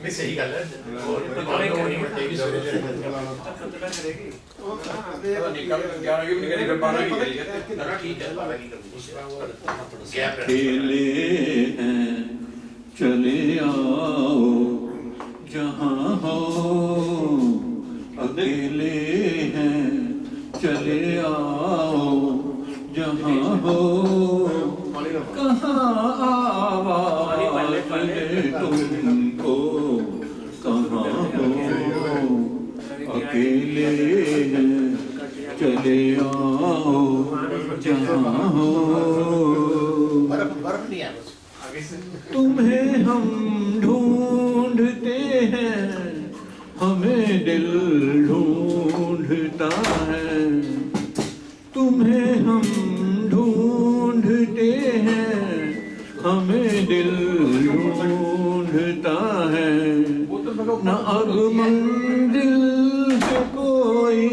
नहीं सही गल है खेले हैं चले आओ जहाँ हो, अकेले हैं चले आओ जहाँ हो, कहाँ आवाज़ दे तुमको, कहाँ हो, अकेले हैं चले आओ जहाँ हो। तुम्हें हम ढूंढते हैं, हमें दिल ढूंढता है। तुम्हें हम ढूंढते हैं, हमें दिल ढूंढता है। न अब मंजिल से कोई,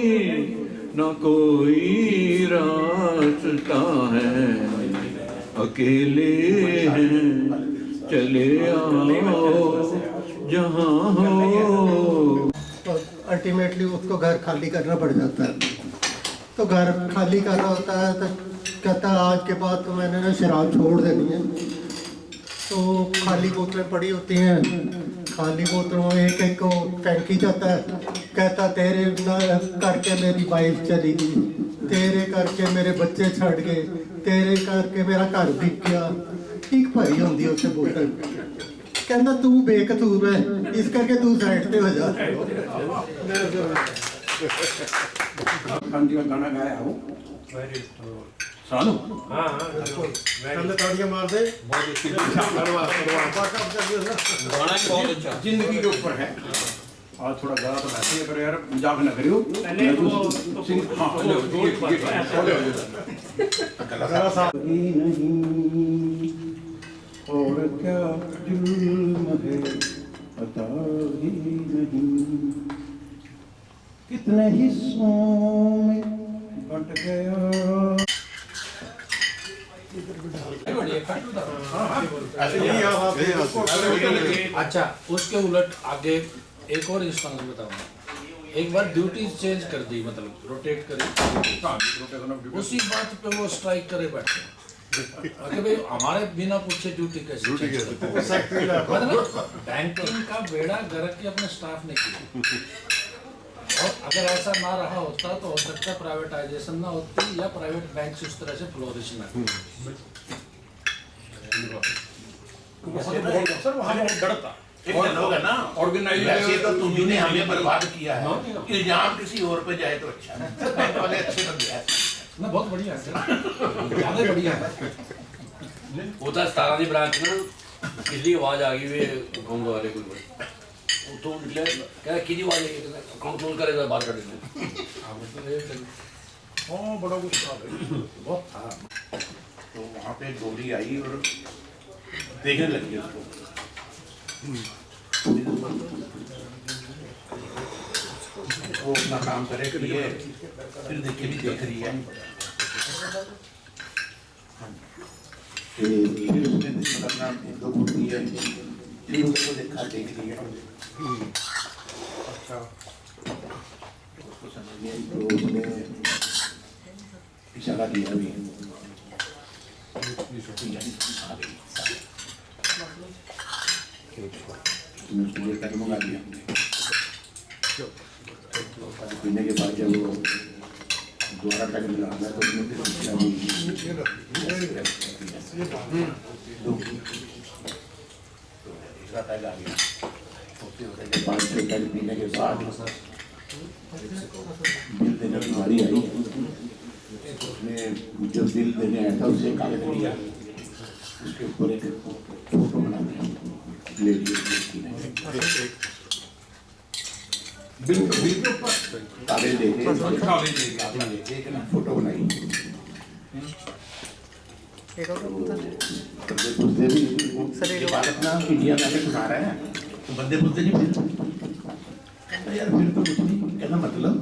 न कोई रास्ता है, अकेले हैं चले आओ जहाँ हो। अल्टीमेटली उसको घर खाली करना पड़ जाता है। तो घर खाली करना होता है तो कहता है आज के बाद तो मैंने ना शराब छोड़ देनी है। तो खाली बोतलें पड़ी होती हैं, खाली बोतलों में एक एक को फेंकी जाता है। कहता तेरे करके मेरी वाइफ चली गई, तेरे करके मेरे बच्चे छड़ गए, तेरे करके मेरा घर बिक गया। ठीक भरी होंगी उससे बोतल। कहना तू बेकसूर है, इस करके तू साइड पे हो जा। गाना गाया हूँ सानू। हाँ ताड़ियां मार दे। गाना बहुत अच्छा जिंदगी के ऊपर है। आज थोड़ा गाना तो वैसे ही करो यार, मजाक न करियो। और क्या जुल्म है पता ही नहीं, कितने हिस्सों में बंट गया। अच्छा, उसके उलट आगे एक और इंस्टांस बताऊंगा। एक बार ड्यूटी चेंज कर दी, मतलब रोटेट करी, उसी बात पे वो स्ट्राइक करे बैठे। अरे भाई हमारे बिना पूछे ड्यूटी कैसे मतलब बैंकिंग का बेड़ा गर्क के अपने स्टाफ ने किया। और अगर ऐसा ना रहा होता तो हो सकता है प्राइवेटाइजेशन ना होती या प्राइवेट बैंक उस तरह से फ्लोरिश ना करते। सर वहाँ डरता होगा ना ऑर्गेनाइजेशन। तो तुम्ही ने हमें बर्बाद किया है, इल्जाम किसी और पे जाए तो अच्छा है। बैंक वाले अच्छे बन गए ना, बहुत बढ़िया है, ज़्यादा बढ़िया है। होता 17 दी ब्रांच ना किसी आवाज आ गई वे अकाउंट वाले कोई तो निकले कह किसी आवाज आई अकाउंट क्लोज करेगा बाहर कर देंगे। हाँ बड़ा कुछ था बहुत था। तो वहाँ पे गोली आई और देखने लगी उसको। वो अपना काम करे किए, फिर देखे भी देख रही है। फिर उसने अपना दो घूटी है, फिर उसको देखा देख रही है। अच्छा उसको समझ गया तो उसने इशारा दिया भी मुझे तक मंगा दिया। पीने के बाद जब वो दोबारा टैग मिला तो उसने फिर दूसरा टैग आ गया। उसके 500 टैग पीने के बाद बिल देने की बारी आई। उसने जो बिल देने आया था उससे कागज लिया, उसके ऊपर एक फोटो बना दिया। बिल के ऊपर कागज लेके फोटो बनाई। इंडिया में सुना रहा है तो बंदे बोलते नहीं फिर यार फिर तो कुछ नहीं कहना मतलब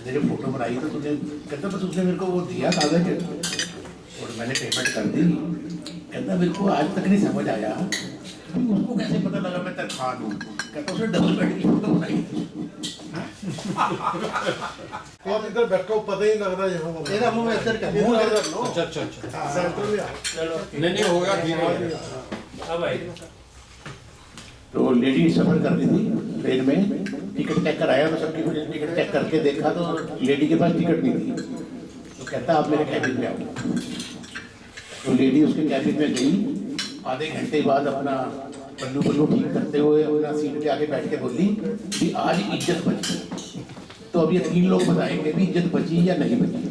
मेरे फोटो बनाई तो तुझे कहता बस उसने मेरे को वो दिया कागज और मैंने पेमेंट कर दी। कहता कहता मेरे को आज तक नहीं समझ आया कि उसको कैसे पता लगा मैं तरखान हूँ। कहता उसने डबल बेड की फोटो बनाई। आप इधर बैठो, पता ही नहीं लगता यहाँ पर। मेरा मुंह इधर कर मुंह इधर लो, अच्छा अच्छा अच्छा सेंटर में आ। नहीं हो गया, ठीक हो गया। अब आई तो लेडी सफर कर रही थी ट्रेन में, टिकट चेक कराया तो सबकी मुझे टिकट चेक करके देखा तो लेडी के पास टिकट नहीं थी। तो कहता आप मेरे कैबिन में आओ। तो लेडी उसके कैबिन में गई, आधे घंटे बाद अपना पल्लू पल्लू ठीक करते हुए अपना सीट पे आके बैठ के बोली कि आज इज्जत बची। तो अब ये 3 लोग बताएंगे भी इज्जत बची या नहीं बची।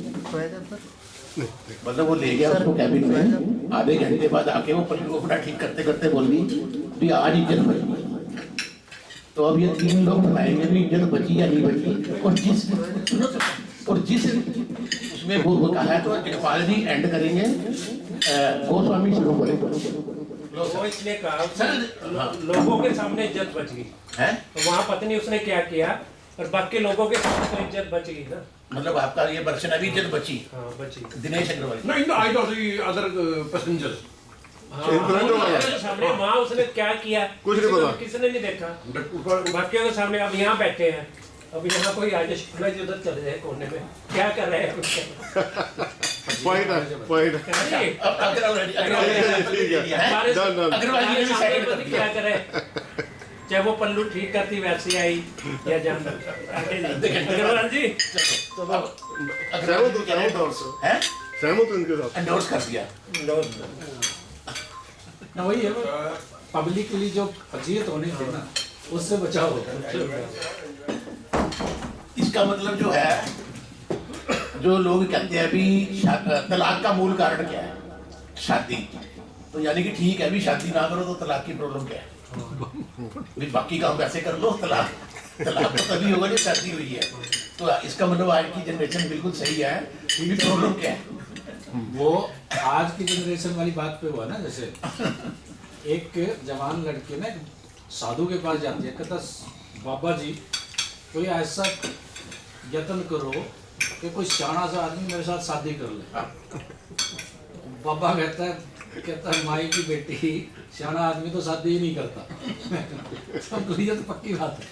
मतलब वो ले गया उसको कैबिन में, आधे घंटे बाद आके वो पल्लू अपना ठीक करते करते बोली भी आज इज्जत बची। तो अब ये 3 लोग बताएंगे भी इज्जत बची या नहीं बची। और जिस उसमें वो कहा है तो इकबाल जी एंड करेंगे, गोस्वामी शुरू करेंगे। वो इसने कहा लोगों के सामने इज्जत बच गई है तो वहाँ पत्नी उसने क्या किया, और बाकी लोगों के सामने तो इज्जत बच गई ना। मतलब आपका ये वर्षन अभी इज्जत बची। हाँ बची। Dinesh Agarwal No, in the eyes of the other passengers. हाँ, सामने वहाँ उसने क्या किया कुछ नहीं पता। किसने नहीं देखा। बाकियों के सामने अब यहाँ बैठे हैं, अब यहाँ कोई आज शुक्ला जी उधर चले जाए कोने में, क्या कर रहे हैं पॉइंट है, पॉइंट है। अग्रवाल ठीक है, डन डन। अग्रवाल जी ने भी साइड कर दिया। क्या करे, चाहे वो पल्लू ठीक करती वैसे आई या जान अग्रवाल जी अग्रवाल जी है सहमत उनके साथ। एंडोर्स कर दिया। ना वही है पब्लिकली जो अजियत होने थे ना उससे बचाव होगा। इसका मतलब जो है, जो लोग कहते हैं भी तलाक का मूल कारण क्या है, शादी। तो यानी कि ठीक है भी शादी ना करो तो तलाक की प्रॉब्लम क्या है, भी बाकी काम वैसे कर लो, तलाक तो तभी होगा जब शादी हुई है। तो इसका मतलब आज की जनरेशन बिल्कुल सही है, भी प्रॉब्लम क्या है। वो आज की जनरेशन वाली बात पे हुआ ना, जैसे एक जवान लड़की ना साधु के पास जाती है, कहता बाबा जी कोई ऐसा यत्न करो कि कोई सियाना सा आदमी मेरे साथ शादी कर ले। बाबा कहता है माई की बेटी सियाना आदमी तो शादी ही नहीं करता। तो ये तो पक्की बात है,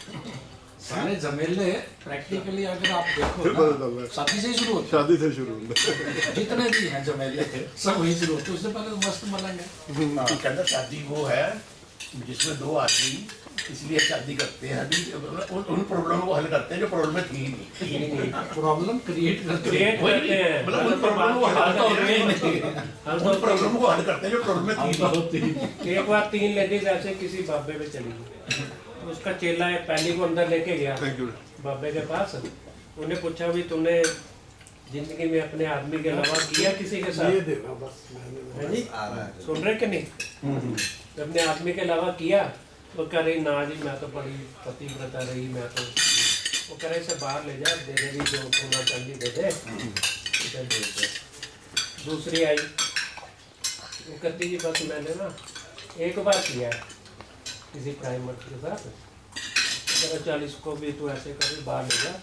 सारे झमेले प्रैक्टिकली अगर आप देखो शादी से ही शुरू होते, शादी से शुरू होता। जितने भी हैं झमेले सब वही शुरू होते। उससे पहले तो मस्त मलेंगे। कहता शादी वो है जिसमें 2 आदमी इसलिए शादी करते हैं, उन प्रॉब्लम को हल करते हैं जो प्रॉब्लम थी नहीं। प्रॉब्लम क्रिएट करते हैं। मतलब उन प्रॉब्लम को हल उन प्रॉब्लम को हल करते हैं जो प्रॉब्लम थी नहीं। एक बार 3 लेडीज ऐसे किसी बाबे में चली गई, तो उसका चेला है पहली को अंदर लेके गया बाबे के पास। उन्हें पूछा भी तुमने जिंदगी में अपने आदमी के अलावा किया किसी के साथ? है जी, सुन रहे कि नहीं? अपने आदमी के अलावा किया? वो कह रही ना जी मैं तो बड़ी पतिव्रता रही, मैं तो। वो कह रहे इसे बाहर ले जा, दे दे भी जो सोना चांदी दे दे, इसे दे दे। दूसरी आई, वो कहती जी बस मैंने ना एक बार किया है किसी प्राइम मिनिस्टर के साथ। कह चल इसको भी तू ऐसे कर बाहर ले जा,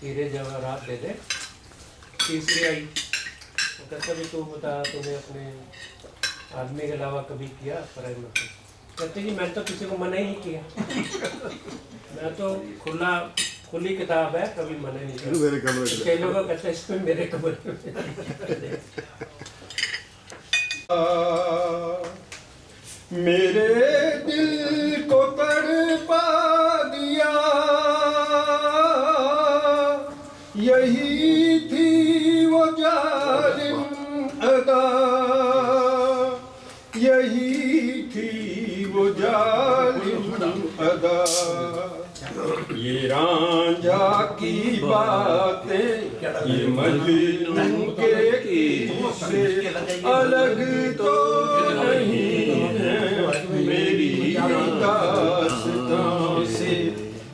हीरे जवाहरात दे दे। तीसरी आई, वो कहता भी तू बता तूने अपने आदमी के अलावा कभी किया प्राइम मिनिस्टर? कहते जी मैंने तो किसी को मना ही नहीं किया, मैं तो खुली किताब है, कभी मना ही नहीं किया। मेरे कमरे में कई लोग कहते हैं इसमें मेरे कमरे में। मेरे दिल को तड़पा दिया, यही थी वो जालिम अदा, यही थी वो जालिम अदा। ये रांझा की बातें, ये मजनू के किस्से अलग तो नहीं है मेरी दास्तां से।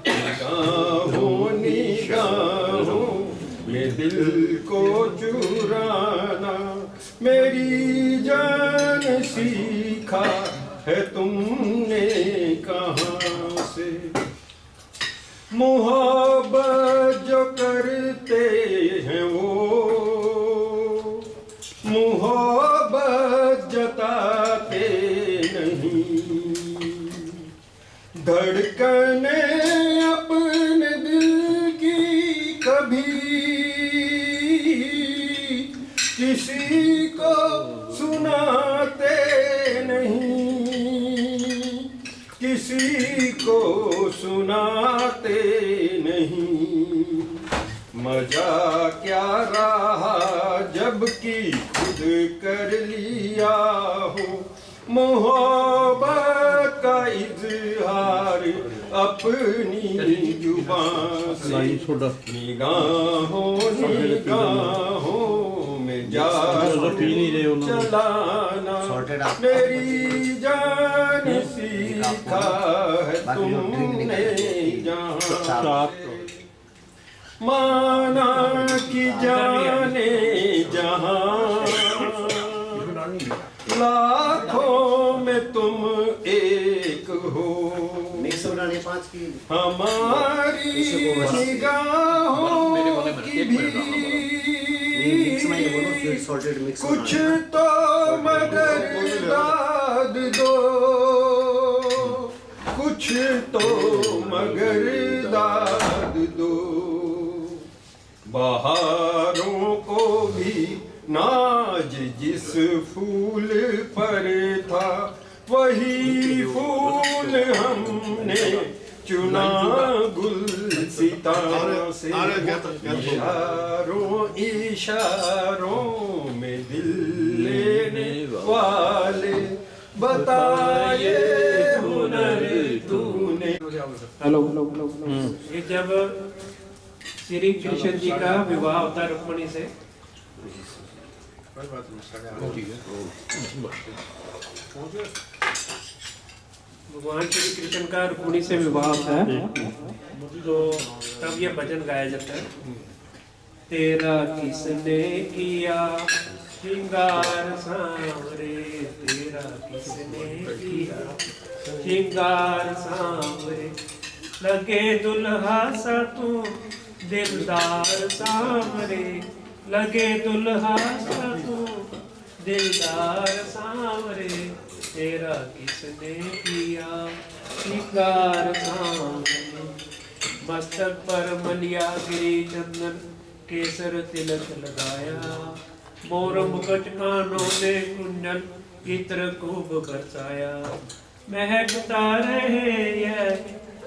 निगाहों निगाहों में दिल को चुराना मेरी जान सीखा है तुमने कहाँ से। मोहब्बत जो करते हैं वो मोहब्बत जताते धड़कने अपने दिल की कभी किसी को सुनाते नहीं, किसी को सुनाते नहीं। मजा क्या रहा जबकि खुद कर लिया हो मोहब्बत का इजहार अपनी जुबान से। निगाहों निगाहों में जादू चलाना मेरी जान सीखा है तुमने जहाँ माना कि जाने जहाँ लाखों में तुम एक हो। हमारी निगाहों की भी कुछ तो मगर दाद दो, कुछ तो मगर दाद दो। बहारों को भी नाज जिस फूल पर था वही फूल हमने चुना गुलसिता से। इशारों इशारों में दिल लेने वाले बताए हुनर तूने। ये जब श्री कृष्ण जी का विवाह होता है रुक्मिणी से, भगवान श्री कृष्ण का रुक्मिणी से विवाह होता है, तो तब ये भजन गाया जाता है। तेरा किसने किया श्रृंगार सांवरे, तेरा किसने किया श्रृंगार सांवरे। लगे दुल्हा सा तू दिलदार सांवरे, लगे दुल्हा सा तू दिलदार सांवरे। तेरा किसने किया श्रृंगार सांवरे। मस्तक पर मलिया गिरी चंदन केसर तिलक लगाया, मोर मुकुट कानों में कुंडल इत्र खूब बरसाया। महकता रहे यह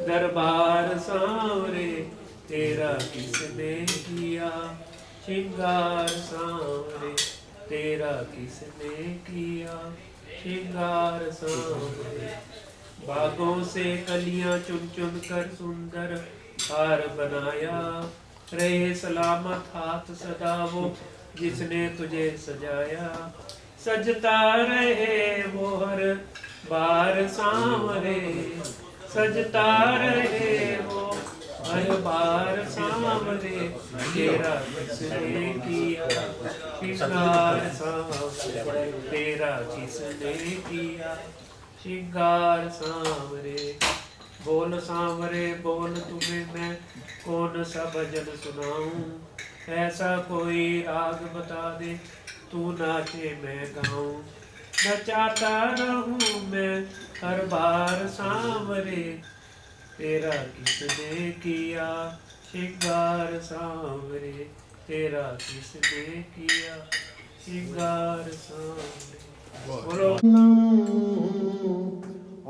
दरबार सांवरे, तेरा किसने किया श्रृंगार सांवरे। तेरा किसने किया श्रृंगार सांवरे। बागों से कलियां चुन चुन कर सुंदर हार बनाया, रहे सलामत हाथ सदा वो जिसने तुझे सजाया। सजता रहे वो हर बार सांवरे, सजता रहे वो हर बार सांवरे। तेरा किसने किया श्रृंगार सांवरे, तेरा किसने किया श्रृंगार सांवरे। बोल सांवरे बोल तुम्हें मैं कौन सा भजन सुनाऊं, ऐसा कोई राग बता दे तू नाचे मैं गाऊं। नचाता रहूं मैं हर बार सांवरे, तेरा किसने किया श्रृंगार सांवरे। तेरा किसने किया श्रृंगार सांवरे। बोलो।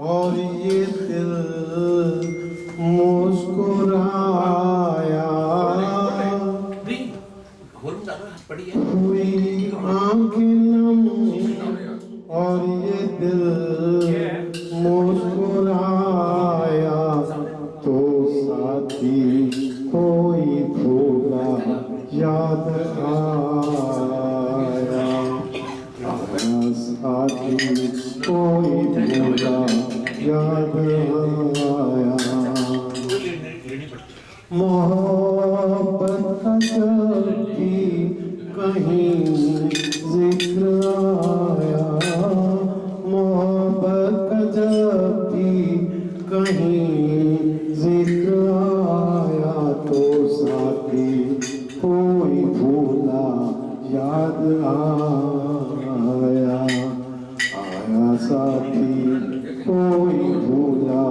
और ये दिल मुस्कुराया, हुई आंखें नम और ये दिल मुस्कुराया। तो साथी कोई भूला याद आया, साथी कोई भूला याद आया। मोहब्बत का जब भी कहीं जिक्र आया, मोहब्बत का जब भी कहीं जिक्र आया। तो साथी कोई भूला याद आया, आया साथी कोई भूला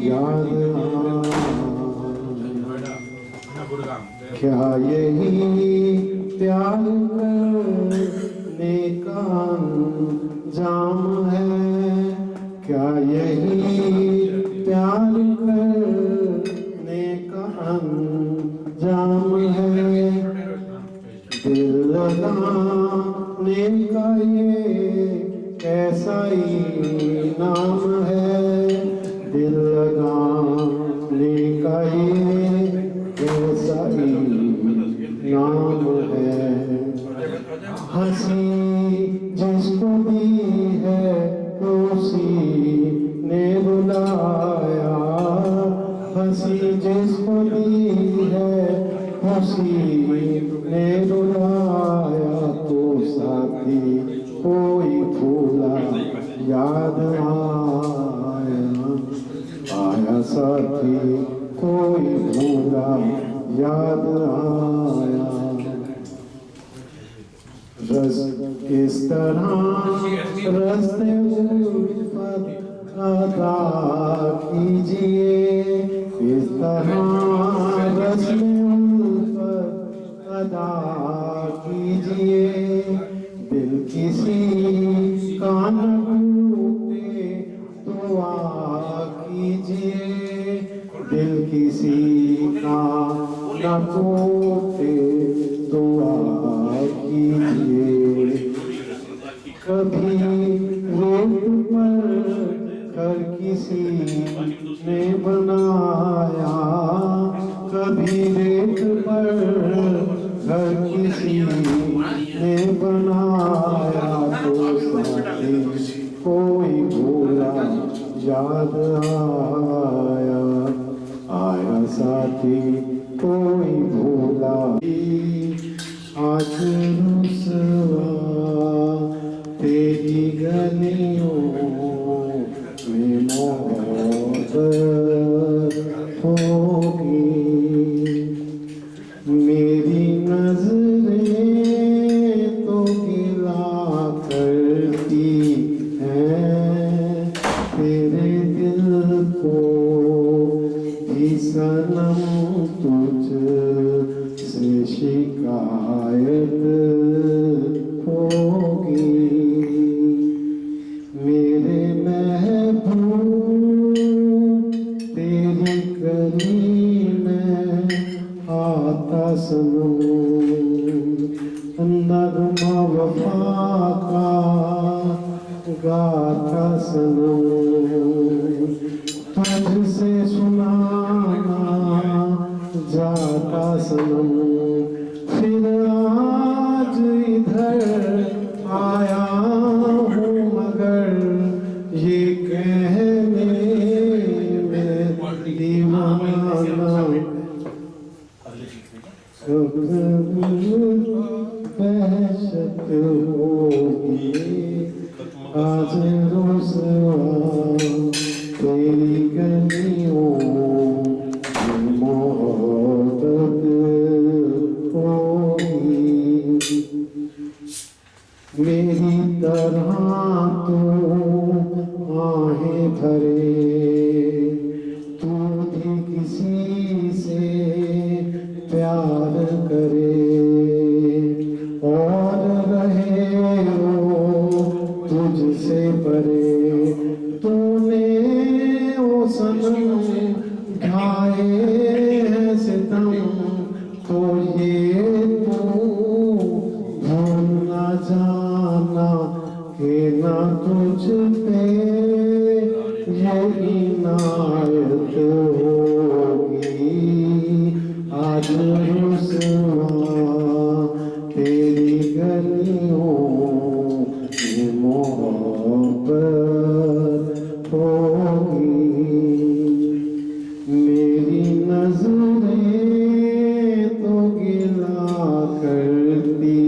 याद क्या यही प्यार करने का अंजाम है, क्या यही प्यार करने का अंजाम है, दिल लगाने का ये कैसा इनाम है, दिल लगाने का ये कैसा इनाम है। हंसी जिसको दी है उसी ने बुलाया, हंसी जिसको दी है उसी ने बुलाया, तो साथी कोई भूला याद आया साथी कोई भूला याद आया। रस किस तरह रस्ते पर अदा कीजिए, किस तरह रस्ते पर अदा कीजिए, दिल किसी का न टूटे दुआ कीजिए, दिल किसी का न टूटे दुआ कीजिए। कभी रेत पर घर किसी ने बनाया, कभी रेत पर घर किसी ने बनाया, तो साथी कोई भूला याद आया साथी कोई भूला। आज रुसवा तेरी गलियों में मौत होगी, मेरी नजरें तो गिला करती हैं, तेरे दिल को भी सनम तुझ से शिकायत होगी, मेरे महबूब तेरी गली में आता सनम, नगमा वफा का गाता सनम, तुझसे सुनाना जाता सनम, फिर आज इधर आया हूँ मगर ये कहने में दीवाना, बहशत होगी आज रुसवा तेरी गलियों में मोहब्बत होगी, मेरी तरह तो आहें भरे, तू भी किसी से प्यार करे और रहे वो तुझसे परे, तूने ओ सनम ढाए हैं सितम, तो ये तू भूल न जाना कि ना तुझ पे ये इनायत होगी, आज रुसवा तेरी गलियों में मोहब्बत होगी, मेरी नजरें तो गिला करती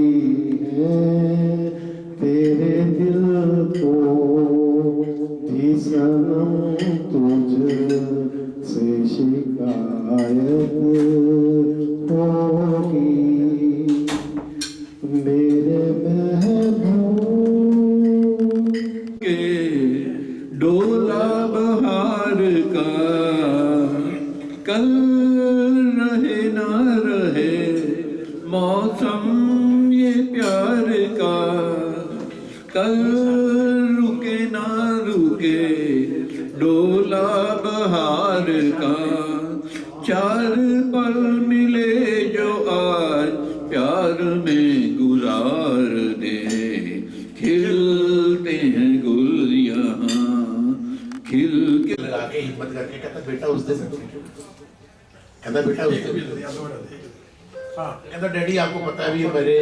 हैं, तेरे दिल को भी सनम तुझ से शिकायत होगी, मेरे महबूब के डोला डोला बहार का, कल रहे ना रहे मौसम ये प्यार का, कल रुके ना रुके डोला बहार का, चार पल मिले जो आज प्यार में गुजार दे, खिलते हैं गुल यहाँ खिल के। लगा के हिम्मत करके कहता बेटा उस दिन, कहता बेटा उस दिन, हाँ कहता डैडी आपको पता भी है मेरे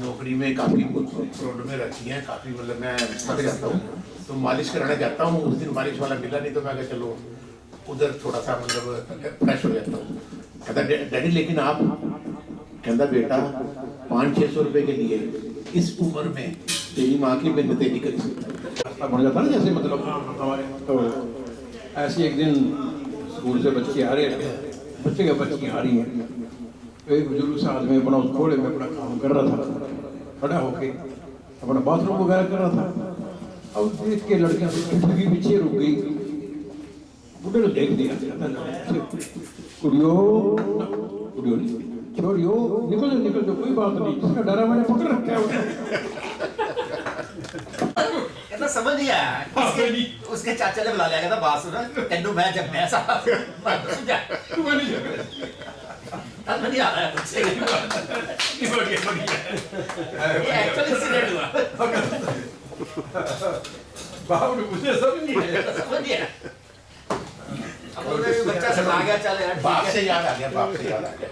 नौकरी में काफी फ्रॉड में रखी है, काफी मतलब मैं थक जाता हूँ, तो मालिश कराने जाता हूँ। उस दिन मालिश वाला मिला नहीं तो मैं कहा चलो उधर थोड़ा सा मतलब फ्रेश हो जाता हूँ। कहता डैडी लेकिन आप, कहता बेटा 500-600 रुपए के लिए इस उम्र में तेरी माँ की मिन्नतें नहीं कर सकता। बन जाता ना जैसे मतलब हमारे तो ऐसे एक दिन स्कूल से बच्चे आ रहे थे, बच्चे क्या बच्चियाँ आ रही हैं, तो एक बुजुर्ग सा आदमी अपना उस घोड़े में अपना काम कर रहा था, खड़ा होके अपना बाथरूम वगैरह कर रहा था। अब देख के लड़कियां खिड़की पीछे रुक गई, बुढ़े ने देख दिया, कुड़ियो कुड़ियो छोड़ियो निकल जाओ निकल जाओ, कोई बात नहीं, जिसका डरा मैंने पकड़ रखा है। समझ नहीं आया, उसके चाचा ने बुला लिया, कहता बात सुना कन्नू मैं जब मैं साहब नहीं आ रहा है एक्चुअली इंसिडेंट हुआ, बाप ने मुझे समझ नहीं आया। अब बच्चा सुना गया, चल यार बाप से याद आ गया, बाप से याद आ गया।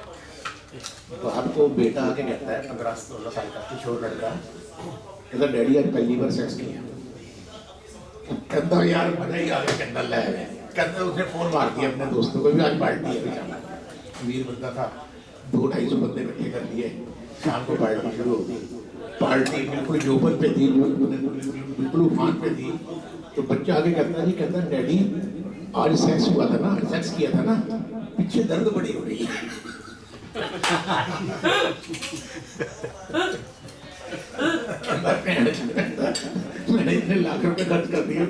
बाप को बेटा आके कहता है 15-16 साल का किशोर लड़का, कहता डैडी आज पहली बार सेक्स किया। कहता यार मजा ही आ गया, कहता ले, कहता उसने फोन मार दिया अपने दोस्तों को भी आज पार्टी है बेचारा, अमीर बंदा था, 200-250 बंदे इकट्ठे कर लिए, शाम को पार्टी शुरू होती, पार्टी बिल्कुल जोबन पे थी, बिल्कुल उफान पे थी। तो बच्चा आगे कहता जी, कहता डैडी आज सेक्स हुआ था ना, सेक्स किया था ना, पीछे दर्द बड़ी हो रही है। मैंने इतने लाख रुपए खर्च कर दिए,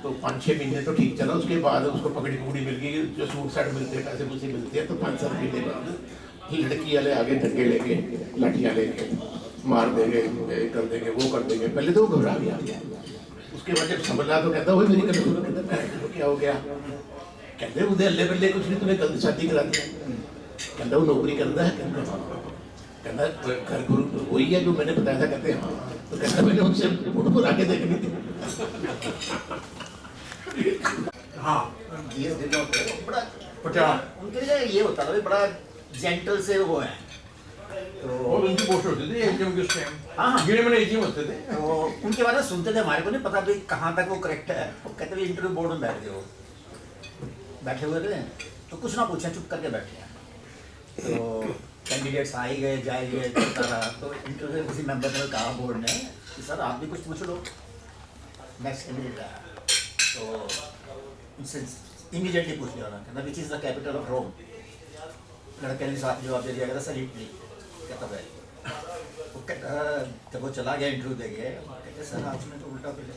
तो 5-6 महीने तो ठीक चला, उसके बाद उसको पकड़ी पकड़ी मिल गई, जो सूट साट मिलते हैं पैसे पूसे मिलते हैं, तो 5-7 महीने बाद लड़की वाले आगे धक्के लेके लाठियाँ लेके मार देंगे, कर देंगे, वो कर देंगे। पहले तो वो घबरा गया, उसके बाद जब संभला तो कहता वही मेरी कल कहता क्या हो गया, कहते उधर अल्ले बल्ले कुछ नहीं, तुम्हें गलत शादी करा दिया, कहता वो नौकरी करता है, कहता घर गुरु वही है जो मैंने बताया था, कहते हाँ, तो कहता मैंने उनसे उनको आके देखनी थी। हाँ ये दिनों पे बड़ा 50 उनके लिए ये होता था, बड़ा जेंटल से वो है, तो और उनकी पोस्ट होती थी एटीएम के टाइम, हाँ गिने में एटीएम होते थे, तो उनके बारे में सुनते थे, हमारे को नहीं पता भाई कहाँ तक वो करेक्ट है। वो कहते हुए इंटरव्यू बोर्ड में बैठ गए, वो बैठे हुए थे तो कुछ ना पूछे, चुप करके बैठे हैं, तो कैंडिडेट्स आ ही गए जा ही गए चलता रहा। तो इंटरव्यू किसी मेंबर ने कहा बोर्ड ने कि सर आप भी कुछ पूछ लो, नेक्स्ट कैंडिडेट आया तो उनसे इमीडिएटली पूछ लिया उन्होंने, कहना which is the capital of Rome, लड़के ने साथ जवाब दे दिया, कहता सर इटली, कहता भाई वो कहता जब वो चला गया इंटरव्यू दे गया, कहते सर आपने तो उल्टा बोले,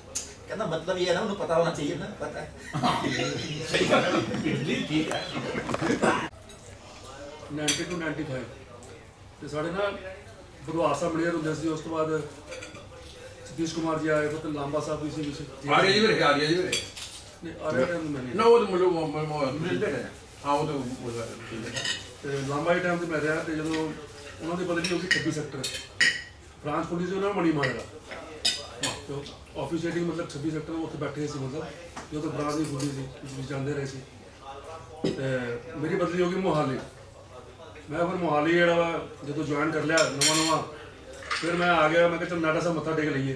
कहना मतलब ये है ना उन्हें पता होना चाहिए ना, पता है सही बात है, ठीक है। 90 to 95 ਤੇ ਸਾਡੇ ਨਾ ਬਰਵਾਰ ਸਾਹਿਬ ਮਿਲਿਆ ਹੁੰਦੇ ਸੀ, ਉਸ ਤੋਂ ਬਾਅਦ सतीश कुमार जी आए थे, तो लांबा साहब भी सी आ रही है आ रही है आ रहे टाइम में ना वो तो मिलते रहे, हाँ वो तो ਲਾਂਬਾ ਹੀ ਟਾਈਮ ਤੇ ਮੈਂ ਰਿਹਾ, ਤੇ ਜਦੋਂ ਉਹਨਾਂ ਦੀ ਬਦਲੀ ਹੋ ਗਈ 26 ਸੈਕਟਰ ਫਰਾਂਸ ਪੁਲਿਸ ਉਹਨਾਂ ਨੂੰ ਮਣੀ ਮਾਰਿਆ, ਤੇ ਆਫੀਸ਼ੀਏਟਿੰਗ मतलब 26 ਸੈਕਟਰ ਉੱਥੇ ਬੈਠੇ ਸੀ, मतलब ਜਦੋਂ ਫਰਾਂਸ ਦੀ ਪੁਲਿਸ ਸੀ ਤੁਸੀਂ ਜਾਂਦੇ ਰਹੇ ਸੀ, ਤੇ ਮੇਰੀ ਬਦਲੀ ਹੋ ਗਈ ਮੋਹਾਲੀ। ਮੈਂ ਫਿਰ ਮੋਹਾਲੀ ਜਿਹੜਾ ਵਾ ਜਦੋਂ ਜੁਆਇਨ ਕਰ ਲਿਆ ਨਵਾਂ ਫਿਰ ਮੈਂ ਆ ਗਿਆ, ਮੈਂ ਕਿਹਾ ਚਲ ਨਾਡਾ ਸਾਹਿਬ ਮੱਥਾ ਟੇਕ ਲਈਏ।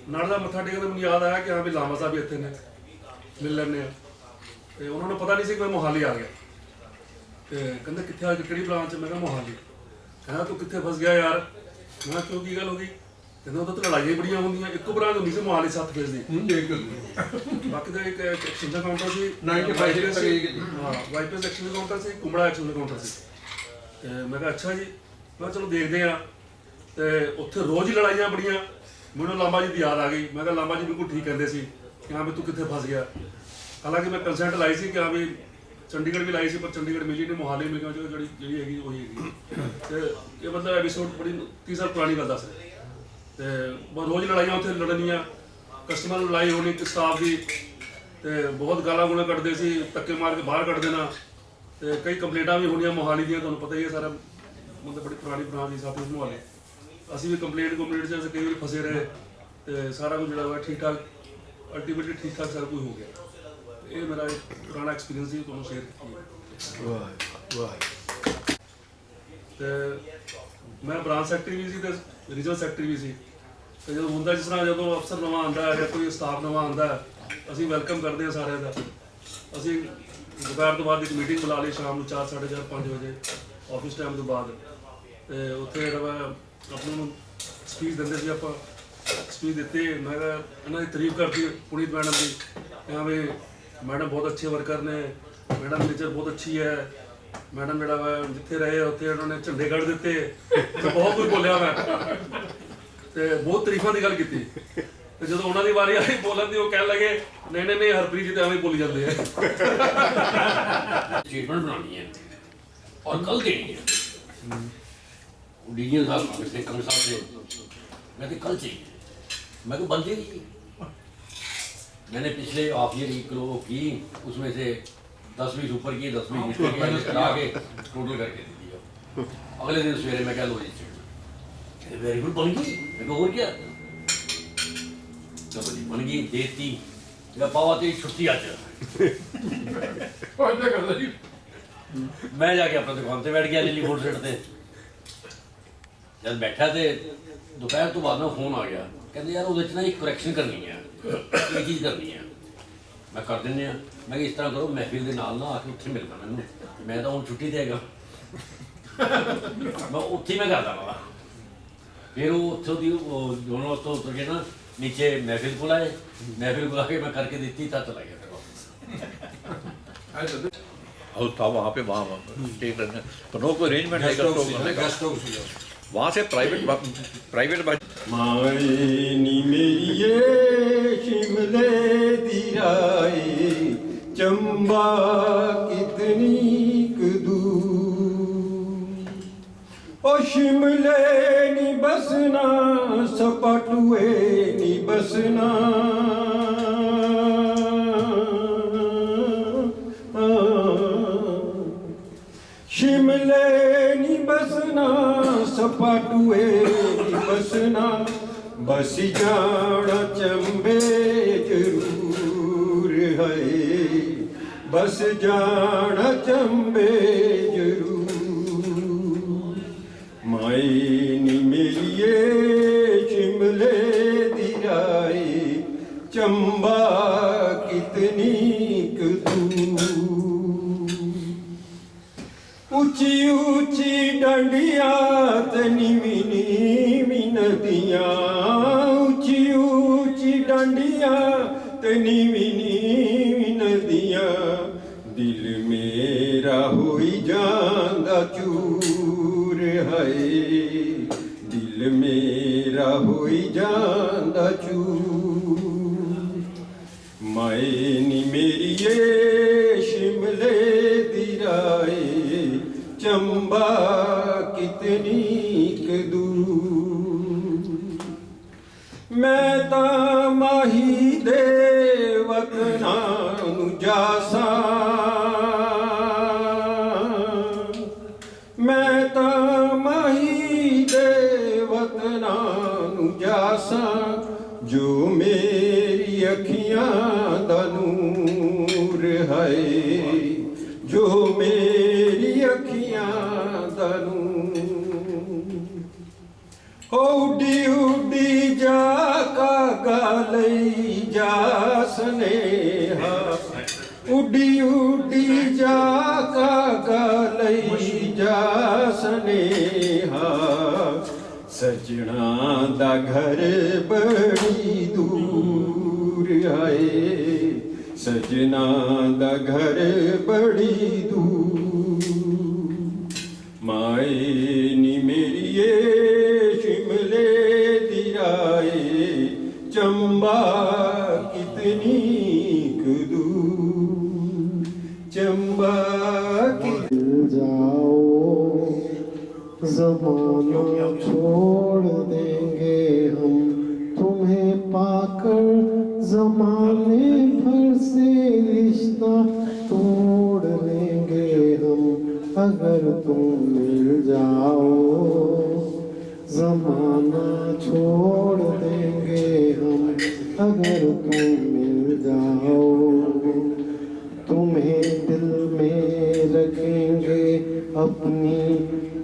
ਨਾਡਾ ਸਾਹਿਬ ਮੱਥਾ ਟੇਕਦੇ ਮੈਨੂੰ ਯਾਦ ਆਇਆ ਕਿ ਹਾਂ ਵੀ ਲਾਂਬਾ ਸਾਹਿਬ ਵੀ ਇੱਥੇ ਨੇ, ਮਿਲ ਲੈਂਦੇ ਆ, ਤੇ ਉਹਨਾਂ ਨੂੰ ਪਤਾ ਨਹੀਂ ਸੀ ਕਿ ਮੈਂ ਮੋਹਾਲੀ ਆ ਗਿਆ, ਤੇ ਕਹਿੰਦੇ ਕਿੱਥੇ ਆ, ਕਿਹੜੀ ਬ੍ਰਾਂਚ? ਮੈਂ ਕਿਹਾ ਮੋਹਾਲੀ। ਕਹਿੰਦਾ ਤੂੰ ਕਿੱਥੇ ਫਸ ਗਿਆ ਯਾਰ? ਮੈਂ ਕਿਹਾ ਕਿਉਂ, ਕੀ ਗੱਲ ਹੋ ਗਈ? ਕਹਿੰਦਾ ਉਦੋਂ ਤਾਂ ਲੜਾਈਆਂ ਬੜੀਆਂ ਹੁੰਦੀਆਂ, ਇੱਕੋ ਬ੍ਰਾਂਚ ਹੁੰਦੀ ਸੀ ਮੋਹਾਲੀ 7 ਫੇਸ ਦੀ, ਬਾਕੀ ਤਾਂ ਇੱਕ ਐਕਸ਼ਨ ਦਾ ਕਾਊਂਟਰ ਸੀ, 95 ਤੱਕ ਹਾਂ ਵਾਈਪਸ ਐਕਸ਼ਨ ਦਾ ਕਾਊਂਟਰ ਸੀ, ਕੁੰਬੜਾ ਐਕਸ਼ਨ ਦਾ ਕਾਊਂਟਰ ਸੀ। ਤੇ ਮੈਂ ਕਿਹਾ ਅੱਛਾ ਜੀ, ਮੈਂ ਕਿਹਾ ਚਲੋ ਦੇਖਦੇ ਆ। ਤੇ ਉੱਥੇ ਰੋਜ਼ ਹੀ ਲੜਾਈਆਂ ਬੜੀਆਂ। ਮੈਨੂੰ ਲਾਂਬਾ ਜੀ ਦੀ ਯਾਦ ਆ ਗਈ। ਮੈਂ ਕਿਹਾ ਲਾਂਬਾ ਜੀ ਬਿਲਕੁਲ ਠੀਕ ਕਹਿੰਦੇ ਸੀ ਕਿ ਹਾਂ ਵੀ ਤੂੰ ਕਿੱਥੇ ਫਸ ਗਿਆ। ਹਾਲਾਂਕਿ ਮੈਂ ਕੰਸੈਂਟ ਲਾਈ ਸੀ ਕਿ ਹਾਂ ਵੀ ਚੰਡੀਗੜ੍ਹ ਵੀ ਲਾਈ ਸੀ, ਪਰ ਚੰਡੀਗੜ੍ਹ ਮਿਲੀ ਨਹੀਂ, ਮੋਹਾਲੀ ਮਿਲ ਗਿਆ ਜਿਹੜੀ ਹੈਗੀ ਉਹੀ ਹੈਗੀ। ਤੇ ਇਹ ਮਤਲਬ ਐਪੀਸੋਡ ਬੜੀ 30 ਸਾਲ ਪੁਰਾਣੀ ਗੱਲ ਦੱਸ ਰਿਹਾ। ਤੇ ਬਸ ਰੋਜ਼ ਲੜਾਈਆਂ ਉੱਥੇ ਲੜਨੀਆਂ, ਕਸਟਮਰ ਨਾਲ ਲੜਾਈ ਹੋਣੀ ਸਟਾਫ ਦੀ, ਤੇ ਬਹੁਤ ਗਾਲਾਂ ਗੁਲਾਂ ਕੱਢਦੇ ਸੀ, ਧੱਕੇ ਮਾਰ ਕੇ ਬਾਹਰ ਕੱਢ ਦੇਣਾ। ਤੇ ਕਈ ਕੰਪਲੇਂਟਾਂ ਵੀ ਹੋਣੀਆਂ ਮੋਹਾਲੀ ਦੀਆਂ, ਤੁਹਾਨੂੰ ਪਤਾ ਹੀ ਹੈ ਸਾਰਾ, ਮਤਲਬ ਬੜੀ ਪੁਰਾਣੀ ਬ੍ਰਾਂਚ ਦੀ ਸਾਥੀ ਮੋਹਾਲੀ। ਅਸੀਂ ਵੀ ਕੰਪਲੇਂਟ 'ਚ ਅਸੀਂ ਕਈ ਵਾਰੀ ਫਸੇ ਰਹੇ, ਤੇ ਸਾਰਾ ਕੁਝ ਜਿਹੜਾ ਵਾ ਠੀਕ ਠਾਕ, ਅਲਟੀਮੇਟਲੀ ਠੀਕ ਠਾਕ ਸਾਰਾ ਕੁਝ ਹੋ ਗਿਆ। ਇਹ ਮੇਰਾ ਇੱਕ ਪੁਰਾਣਾ ਐਕਸਪੀਰੀਅੰਸ ਸੀ, ਤੁਹਾਨੂੰ ਸ਼ੇਅਰ ਕੀਤਾ। ਵਾਹ ਵਾਹ। ਤੇ ਮੈਂ ਬ੍ਰਾਂਚ ਸੈਕਟਰੀ ਵੀ ਸੀ ਤੇ ਰੀਜਨਲ ਸੈਕਟਰੀ ਵੀ ਸੀ। ਤੇ ਜਦੋਂ ਹੁੰਦਾ ਜਿਸ ਤਰ੍ਹਾਂ ਜਦੋਂ ਅਫਸਰ ਨਵਾਂ ਆਉਂਦਾ ਹੈ ਜਾਂ ਕੋਈ ਸਟਾਫ ਨਵਾਂ ਆਉਂਦਾ ਹੈ, ਅਸੀਂ ਵੈਲਕਮ ਕਰਦੇ ਹਾਂ ਸਾਰਿਆਂ ਦਾ। ਅਸੀਂ ਦੁਪਹਿਰ ਤੋਂ ਬਾਅਦ ਇੱਕ ਮੀਟਿੰਗ ਬੁਲਾ ਲਈ ਸ਼ਾਮ ਨੂੰ 4, 4:30, 5 ਵਜੇ ਆਫਿਸ ਟਾਈਮ ਤੋਂ ਬਾਅਦ। ਤੇ ਉੱਥੇ ਜਿਹੜਾ ਵਾ ਆਪਣੇ ਨੂੰ ਸਪੀਚ ਦਿੰਦੇ ਸੀ ਆਪਾਂ। ਸਪੀਚ ਦਿੱਤੀ, ਮੈਂ ਕਿਹਾ ਇਹਨਾਂ ਦੀ ਤਾਰੀਫ ਕਰਤੀ ਪੁਨੀਤ ਮੈਡਮ ਦੀ, ਕਿ ਹਾਂ ਵੀ ਮੈਡਮ ਬਹੁਤ ਅੱਛੇ ਵਰਕਰ ਨੇ, ਮੈਡਮ ਨੇਚਰ ਬਹੁਤ ਅੱਛੀ ਹੈ। ਮੈਡਮ ਜਿਹੜਾ ਵਾ ਜਿੱਥੇ ਰਹੇ ਉੱਥੇ ਉਹਨਾਂ ਨੇ ਝੰਡੇ ਕੱਢ ਦਿੱਤੇ, ਤੇ ਬਹੁਤ ਕੁਝ ਬੋਲਿਆ ਮੈਂ, ਤੇ ਬਹੁਤ ਤਾਰੀਫਾਂ ਦੀ ਗੱਲ ਕੀਤੀ। ਤੇ ਜਦੋਂ ਉਹਨਾਂ ਦੀ ਵਾਰੀ ਆਈ ਬੋਲਣ ਦੀ, ਉਹ ਕਹਿਣ ਲੱਗੇ ਨਹੀਂ ਨਹੀਂ ਨਹੀਂ ਹਰਪ੍ਰੀਤ ਜੀ ਤਾਂ ਐਵੇਂ ਬੋਲੀ ਜਾਂਦੇ ਆ। स्टेटमेंट बनानी है और कल देनी है। डीजी साहब पिछले कंग साहब से मैं तो कल चाहिए, मैं तो बन जाएगी। मैंने पिछले हाफ ईयर की, उसमें से 10-20 ऊपर की, 10-20 नीचे की करा के टोटल करके दे दिया। अगले दिन सवेरे मैं क्या लो जी वेरी गुड बन गई। मैं को और क्या तो बन गई, देती या पावा तेरी छुट्टी आज। मैं जाके अपने दुकान से बैठ गया लिली फोर्ड सेट से। जब बैठा थे दोपहर तो बाद में फोन आ गया, कहते यार वो ना एक करैक्शन करनी है, एक चीज़ करनी है। मैं कर देने मैं इस तरह करो महफिल के नाल ना आके उत्थे मिलना मैनू, मैं तो हूँ छुट्टी देगा। मैं उत्थे मैं करता रहा। फिर वो उत्थों की दोनों उत्थों उतर के ना नीचे महफिल को लाए, महफिल बुला के मैं करके दी था, चला गया। और था वहाँ पे, वहाँ स्टे करने तो नो कोई अरेंजमेंट है गेस्ट हाउस वहाँ से प्राइवेट माए नी मेरिए शिमले दी राए, चंबा कितनी दूर। ओ शिमले नी बसना, सपाटुए नी बसना। शिमले नी बसना, सपाटुए नी बसना। बस जाना चंबे जरूर है, बस जाना चंबे जरूर। माई नी मेरिए शिमले दी राए, चंबा कितनी दूर। ऊंची ऊंची डंडिया ते नीवी नीवी नदियां, ऊंची ऊंची डंडिया ते नीवी नीवी नदियां। दिल मेरा होई जांदा चूर है, दिल मेरा होई जांदा चूर। माए नी मेरिए शिमले दी राए, चंबा कितनी दूर। मैं ता माही दे वतना नू जासा, मैं ता माही दे वतना नू जासा। जो मेरी अखियां दा नूर है, जो मेरी अखियां दा नूर। उडी उडी जा कागा लई जा स्नेहा, उडी उडी जा कागा लई जा स्नेहा। सजना दा घर बड़ी दूर है, सजना दा घर बड़ी दूर। माए नी मेरिए शिमले चंबा कितनी दूर, चंबा की जाओ ज़माना छोड़ देंगे हम तुम्हें पाकर, ज़माने भर से रिश्ता तोड़ लेंगे हम अगर तुम मिल जाओ, ज़माना छोड़ देंगे हम अगर तुम मिल जाओ। तुम्हें दिल में रखेंगे अपनी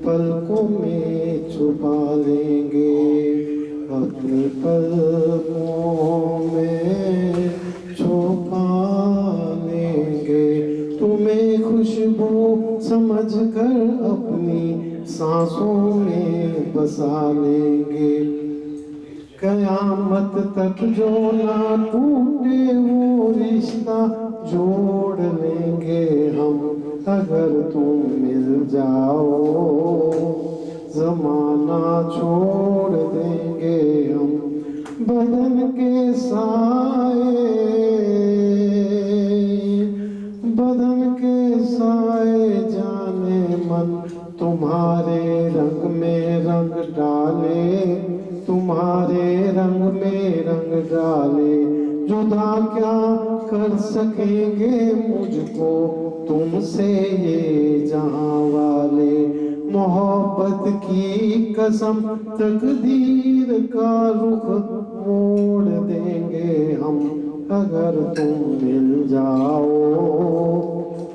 पलकों में छुपा लेंगे, अपनी पलकों में छुपा लेंगे। तुम्हें खुशबू समझकर अपनी सांसों में बसा लेंगे, कयामत तक जो ना टूटे वो रिश्ता जोड़ लेंगे हम अगर तुम मिल जाओ, ज़माना छोड़ देंगे हम। बदन के साए, बदन के साए जाने मन तुम्हारे रंग में रंग डाले, तुम्हारे रंग में रंग डाले। जुदा क्या कर सकेंगे मुझको तुमसे ये जहां वाले, मोहब्बत की कसम तकदीर का रुख मोड़ देंगे हम अगर तुम मिल जाओ,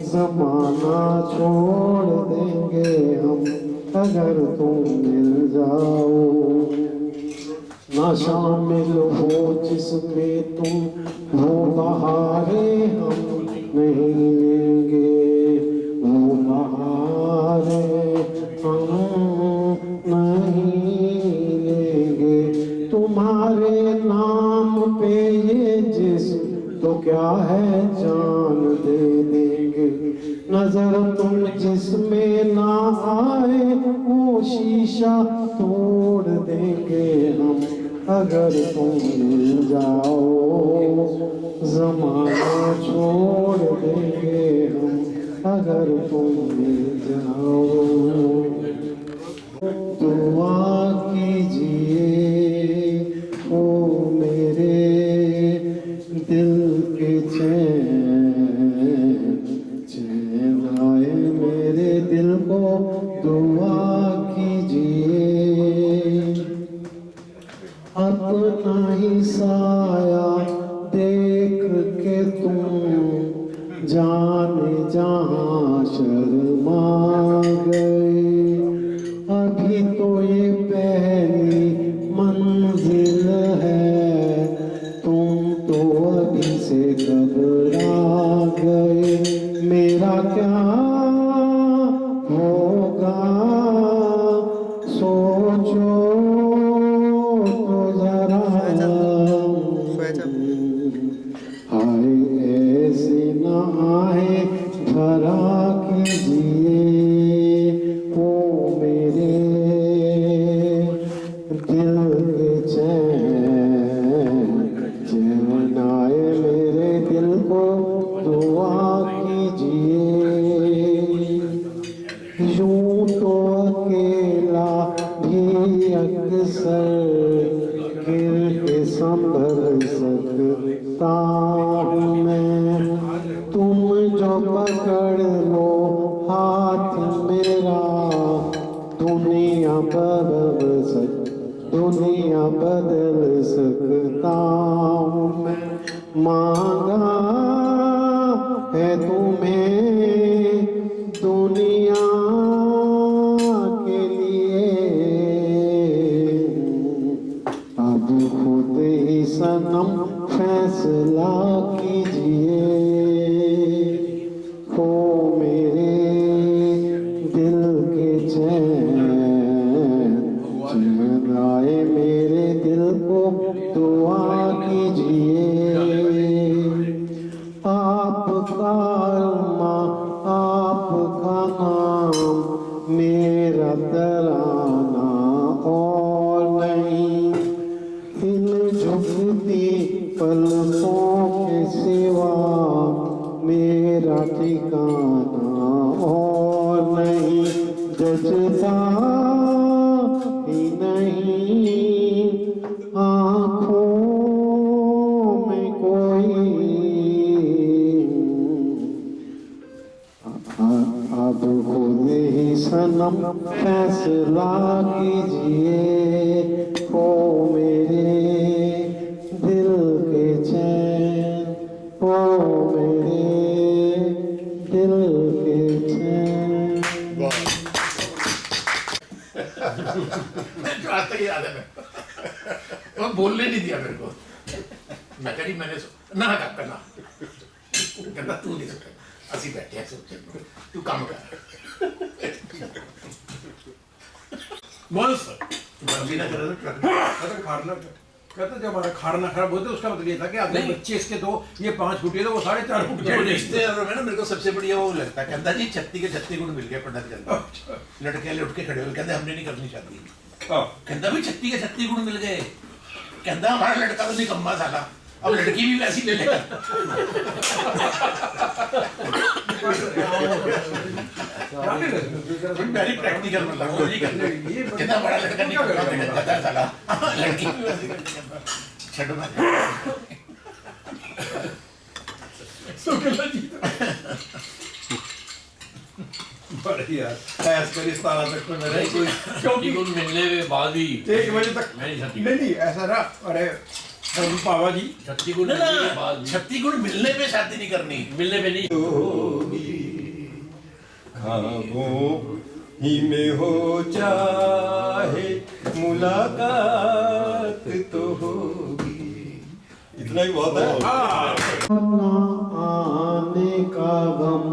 ज़माना छोड़ देंगे हम अगर तुम मिल जाओ। ना शामिल हो जिसमें तुम वो बहारे हम नहीं लेंगे, वो बहारे हम नहीं लेंगे। तुम्हारे नाम पे ये जिस्म तो क्या है जान दे देंगे, नजर तुम जिसमें ना आए वो शीशा तोड़ देंगे हम अगर तुम मिल जाओ, ज़माना छोड़ देंगे हम अगर तुम मिल जाओ। दुआ कीजिए ओ मेरे दिल के चैन, चैन आए मेरे दिल को दुआ कीजिए। अपना ही साया देख के तुम जाने जहाँ शर्मा गए, अभी तो ये पहली मंजिल है, तुम तो अभी से घबरा गए। मेरा क्या होगा सोचो तो जरा, हाय ऐसे ना आए भरा कीजिए ओ मेरे दिल के चैन, चैन आए मेरे दिल को दुआ कीजिए। यूं तो अकेला भी अक्सर गिर के संभल सकता हूँ मैं, तुम जो पकड़ लो हाथ मेरा दुनिया बदल सकता हूँ मैं। मांगा है तुम्हें दुनिया के लिए, अब खुद ही सनम फैसला कीजिए। हो मेरे दिल के चैन, चैन आए मेरे दिल को दुआ कीजिए। आपका अल्लाह, आपका नाम मेरा तराना और नहीं, इन झुकती आँखों में कोई अब खुद ही सनम फैसला कीजिए ओ मेरे दिल के चैन ओ मेरे दिल के चैन। जो आज तक याद है मेरे को। वो बोलने नहीं दिया मेरे को। मैं कह रही मैंने ना काका ना कहता तू नहीं सुने ਅਸੀਂ बैठे हैं सोचे तू काम कर बोल सर मर्जी ना करे तो अरे खाना कहते जब हमारा खाना खराब होता उसका मतलब ये था कि आपने बच्चे इसके तो ये 5 फुट तो वो 4.5 फुट जो रिश्तेदारों में ना मेरे को सबसे बढ़िया वो लगता है कहता जी 36 गुण मिल गए पढ़ने के अंदर लड़के वाले उठ के खड़े हुए कहते हमने नहीं करनी शादी कहता भाई 36 गुण मिल गए कहता हमारा लड़का तो निकम्मा साला अब लड़की भी वैसी ले लेगा वेरी प्रैक्टिकल मतलब कहता बड़ा लड़का निकम्मा साला लड़की भी वैसी ले लेगा छठो में ऐसा रिश्ता आ सकता मेरा कोई छठी गुण मिलने के बाद ही 1 बजे तक मैंने छठी नहीं ऐसा ना अरे पावा जी 36 गुण मिलने के बाद 36 गुण मिलने पे शादी नहीं करनी मिलने पे नहीं ख्वाबों ही में हो चाहे मुलाकात तो होगी। इतना ही बहुत है। ना आने का गम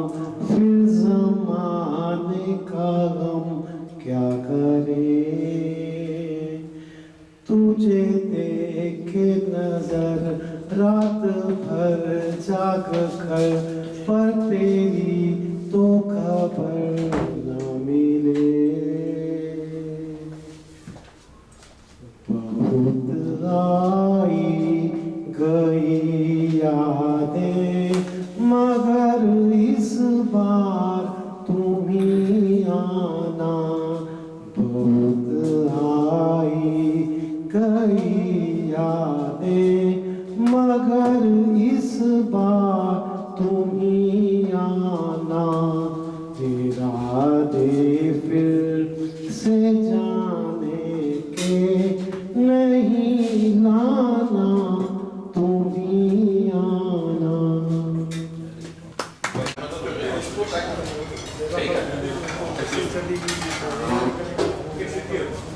फिर ज़माने का गम क्या करे तुझे देखे नजर रात भर जाग कर पर तेरी तो खबर न मिले बहुत आई गई यादें मगर इस बार तुम ही आना बहुत आई गई यादें मगर इस बार तुम ही आना तेरा दे फिर से जाने के नहीं लाना तुम ही आना। ठीक है